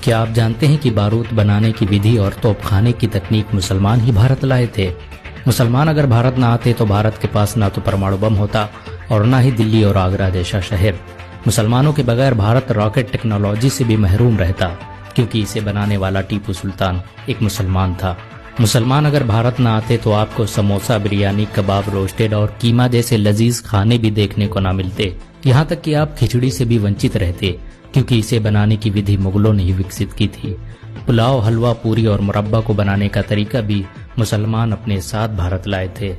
क्या आप जानते हैं कि बारूद बनाने की विधि और तोपखाने की तकनीक मुसलमान ही भारत लाए थे। मुसलमान अगर भारत ना आते तो भारत के पास ना तो परमाणु बम होता और ना ही दिल्ली और आगरा जैसा शहर। मुसलमानों के बगैर भारत रॉकेट टेक्नोलॉजी से भी महरूम रहता, क्योंकि इसे बनाने वाला टीपू सुल्तान एक मुसलमान था। मुसलमान अगर भारत न आते तो आपको समोसा, बिरयानी, कबाब, रोस्टेड और कीमा जैसे लजीज खाने भी देखने को न मिलते। यहाँ तक कि आप खिचड़ी से भी वंचित रहते, क्योंकि इसे बनाने की विधि मुगलों ने ही विकसित की थी। पुलाव, हलवा, पूरी और मुरब्बा को बनाने का तरीका भी मुसलमान अपने साथ भारत लाए थे।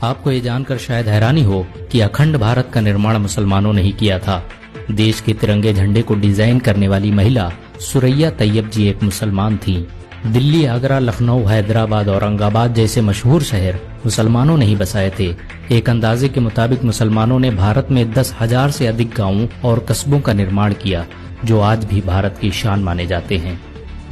आपको ये जानकर शायद हैरानी हो कि अखंड भारत का निर्माण मुसलमानों ने ही किया था। देश के तिरंगे झंडे को डिजाइन करने वाली महिला सुरैया तैयब जी एक मुसलमान थी। दिल्ली, आगरा, लखनऊ, हैदराबाद, औरंगाबाद जैसे मशहूर शहर मुसलमानों ने ही बसाए थे। एक अंदाजे के मुताबिक मुसलमानों ने भारत में 10,000 से अधिक गांवों और कस्बों का निर्माण किया, जो आज भी भारत की शान माने जाते हैं।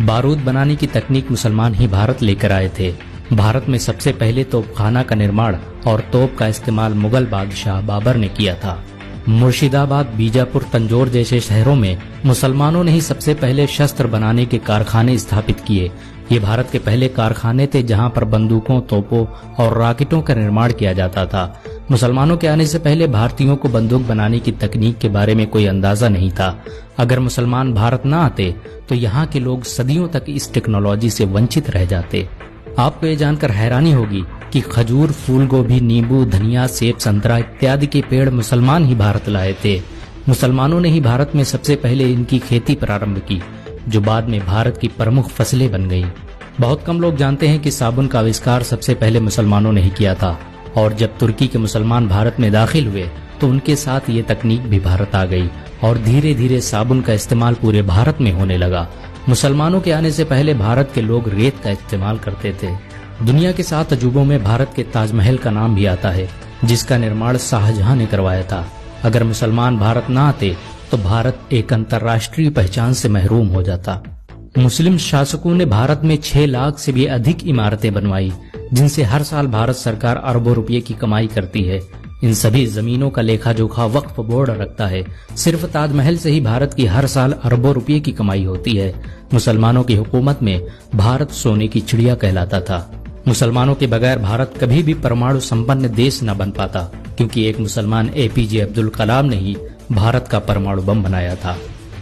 बारूद बनाने की तकनीक मुसलमान ही भारत लेकर आए थे। भारत में सबसे पहले तोपखाना का निर्माण और तोप का इस्तेमाल मुगल बादशाह बाबर ने किया था। मुर्शिदाबाद, बीजापुर, तंजौर जैसे शहरों में मुसलमानों ने ही सबसे पहले शस्त्र बनाने के कारखाने स्थापित किए। ये भारत के पहले कारखाने थे जहां पर बंदूकों, तोपों और रॉकेटों का निर्माण किया जाता था। मुसलमानों के आने से पहले भारतीयों को बंदूक बनाने की तकनीक के बारे में कोई अंदाजा नहीं था। अगर मुसलमान भारत न आते तो यहाँ के लोग सदियों तक इस टेक्नोलॉजी से वंचित रह जाते। आपको ये जानकर हैरानी होगी कि खजूर, फूल गोभी, नींबू, धनिया, सेब, संतरा इत्यादि के पेड़ मुसलमान ही भारत लाए थे। मुसलमानों ने ही भारत में सबसे पहले इनकी खेती प्रारंभ की, जो बाद में भारत की प्रमुख फसलें बन गई। बहुत कम लोग जानते हैं कि साबुन का आविष्कार सबसे पहले मुसलमानों ने ही किया था, और जब तुर्की के मुसलमान भारत में दाखिल हुए तो उनके साथ ये तकनीक भी भारत आ गई और धीरे धीरे साबुन का इस्तेमाल पूरे भारत में होने लगा। मुसलमानों के आने से पहले भारत के लोग रेत का इस्तेमाल करते थे। दुनिया के 7 अजूबों में भारत के ताजमहल का नाम भी आता है, जिसका निर्माण शाहजहां ने करवाया था। अगर मुसलमान भारत न आते तो भारत एक अंतर्राष्ट्रीय पहचान से महरूम हो जाता। मुस्लिम शासकों ने भारत में 6 लाख से भी अधिक इमारतें बनवाई, जिनसे हर साल भारत सरकार अरबों रुपये की कमाई करती है। इन सभी जमीनों का लेखा जोखा वक्फ बोर्ड रखता है। सिर्फ ताजमहल से ही भारत की हर साल अरबों रुपये की कमाई होती है। मुसलमानों की हुकूमत में भारत सोने की चिड़िया कहलाता था। मुसलमानों के बगैर भारत कभी भी परमाणु संपन्न देश न बन पाता, क्योंकि एक मुसलमान APJ अब्दुल कलाम ने ही भारत का परमाणु बम बनाया था।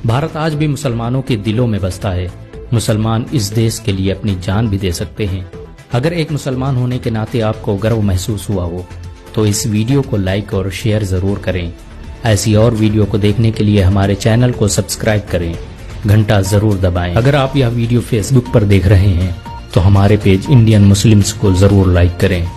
भारत आज भी मुसलमानों के दिलों में बसता है। मुसलमान इस देश के लिए अपनी जान भी दे सकते हैं। अगर एक मुसलमान होने के नाते आपको गर्व महसूस हुआ हो तो इस वीडियो को लाइक और शेयर जरूर करें। ऐसी और वीडियो को देखने के लिए हमारे चैनल को सब्सक्राइब करें, घंटा जरूर दबाएं। अगर आप यह वीडियो फेसबुक पर देख रहे हैं तो हमारे पेज इंडियन मुस्लिम्स को जरूर लाइक करें।